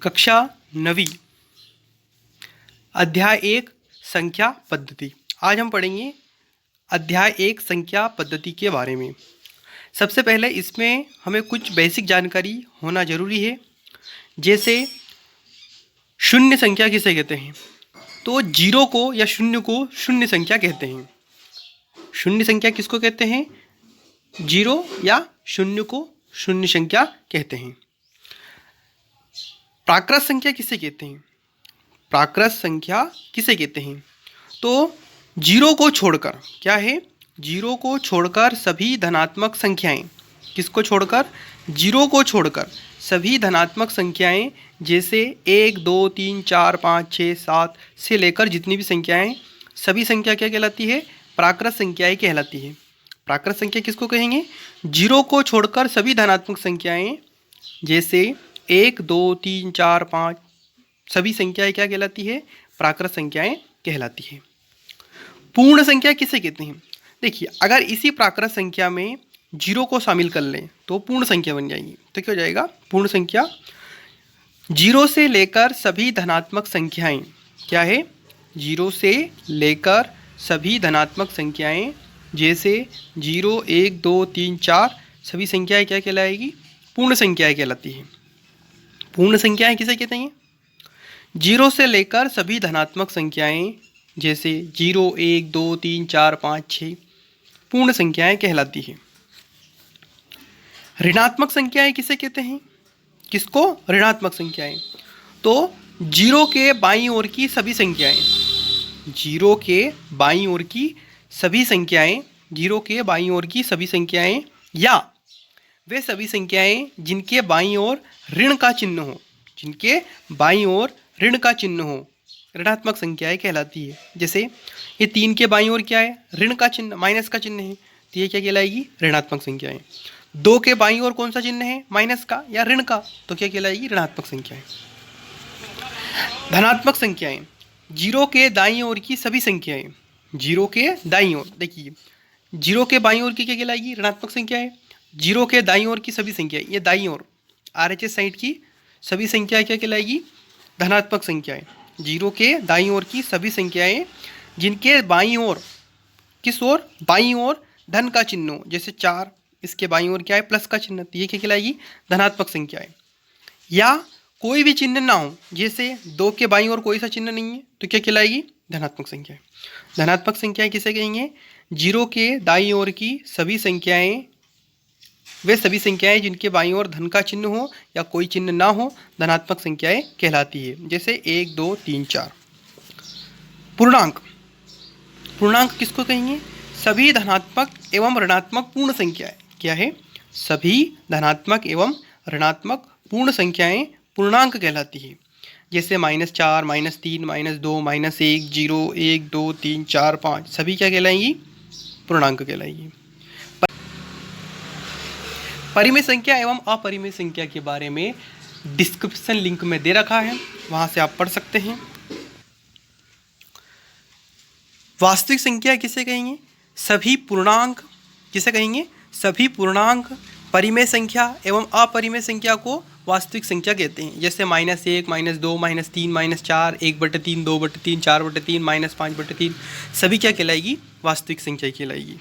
कक्षा 9वीं अध्याय 1 संख्या पद्धति। आज हम पढ़ेंगे अध्याय 1 संख्या पद्धति के बारे में। सबसे पहले इसमें हमें कुछ बेसिक जानकारी होना जरूरी है, जैसे शून्य संख्या किसे कहते हैं। तो जीरो को या शून्य को शून्य संख्या कहते हैं। शून्य संख्या किसको कहते हैं? जीरो या शून्य को शून्य संख्या कहते हैं। प्राकृत संख्या किसे कहते हैं? प्राकृत संख्या किसे कहते हैं? तो जीरो को छोड़कर, क्या है? जीरो को छोड़कर सभी धनात्मक संख्याएं। किसको छोड़कर? जीरो को छोड़कर सभी धनात्मक संख्याएं, जैसे 1 2 3 4 5 6 7 से लेकर जितनी भी संख्याएं, सभी संख्या क्या कहलाती है? प्राकृत संख्याएं कहलाती है। प्राकृत संख्या किसको कहेंगे? जीरो को छोड़कर सभी धनात्मक संख्याएं, जैसे 1 2 3 4 5 सभी संख्याएं क्या कहलाती है? प्राकृत संख्याएं कहलाती है। पूर्ण संख्या किसे कहते हैं? देखिए, अगर इसी प्राकृत संख्या में जीरो को शामिल कर लें तो पूर्ण संख्या बन जाएगी। तो क्या हो जाएगा? पूर्ण संख्या जीरो से लेकर सभी धनात्मक संख्याएं, क्या है? जीरो से लेकर सभी धनात्मक संख्याएं, जैसे 0 1 2 3 4 सभी संख्याएं क्या कहलाएगी? पूर्ण संख्याएं कहलाती है। पूर्ण संख्याएं किसे कहते हैं? जीरो से लेकर सभी धनात्मक संख्याएं, जैसे 0 1 2 3 4 5 6 पूर्ण संख्याएं कहलाती है। ऋणात्मक संख्याएं किसे कहते हैं? किसको? ऋणात्मक संख्याएं। तो जीरो के बाईं ओर की सभी संख्याएं, जीरो के बाईं ओर की सभी संख्याएं, जीरो के बाईं ओर की सभी संख्याएं, या वे सभी संख्याएं जिनके बाईं ओर ऋण का चिन्ह हो, जिनके बाईं ओर ऋण का चिन्ह हो, ऋणात्मक संख्याएं कहलाती है। जैसे ये 3 के बाईं ओर क्या है? ऋण का चिन्ह, माइनस का चिन्ह है, तो ये क्या कहलाएगी? ऋणात्मक संख्याएं। 2 के बाईं ओर कौन सा चिन्ह है? माइनस का या ऋण का, तो क्या कहलाएगी? ऋणात्मक संख्याएं। धनात्मक संख्याएं, जीरो के दाईं ओर की सभी संख्याएं, जीरो के दाईं ओर, देखिए जीरो के बाईं ओर की क्या कहलाएगी? ऋणात्मक संख्या है। जीरो के दाईं ओर की सभी संख्याएं, ये दाईं ओर RHS साइड की सभी संख्याएं क्या कहलाएगी? धनात्मक संख्याएं। जीरो के दाईं ओर की सभी संख्याएं जिनके बाईं ओर, किस ओर? बाईं ओर धन का चिन्ह हो, जैसे 4, इसके बाईं ओर क्या है? प्लस का चिन्ह, तो ये क्या कहलाएगी? धनात्मक संख्याएं। या कोई भी चिन्ह ना हो, जैसे 2 के बाईं ओर कोई सा चिन्ह नहीं है, तो क्या कहलाएगी? धनात्मक संख्याएं। धनात्मक संख्याएं किसे कहेंगे? जीरो के दाईं ओर की सभी संख्याएं, वे सभी संख्याएं जिनके बाईं ओर धन का चिन्ह हो या कोई चिन्ह ना हो, धनात्मक संख्याएं कहलाती है। जैसे 1 2 3 4। पूर्णांक, पूर्णांक किसको कहेंगे? सभी धनात्मक एवं ऋणात्मक पूर्ण संख्याएं, क्या है? सभी धनात्मक एवं ऋणात्मक पूर्ण संख्याएं पूर्णांक कहलाती है। जैसे -4 -3 -2 -1 0 1 2 3 4 5 सभी क्या कहलाएंगी? पूर्णांक कहलाएंगी। परिमेय संख्या एवं अपरिमेय संख्या के बारे में डिस्क्रिप्शन लिंक में दे रखा है, वहां से आप पढ़ सकते हैं। वास्तविक संख्या किसे कहेंगे? सभी पूर्णांक, किसे कहेंगे? सभी पूर्णांक, परिमेय संख्या एवं अपरिमेय संख्या को वास्तविक संख्या कहते हैं। जैसे -1 -2 -3 -4 1/3 2/3 4/3 -5/3 सभी क्या कहलाएगी? वास्तविक संख्या कहलाएगी।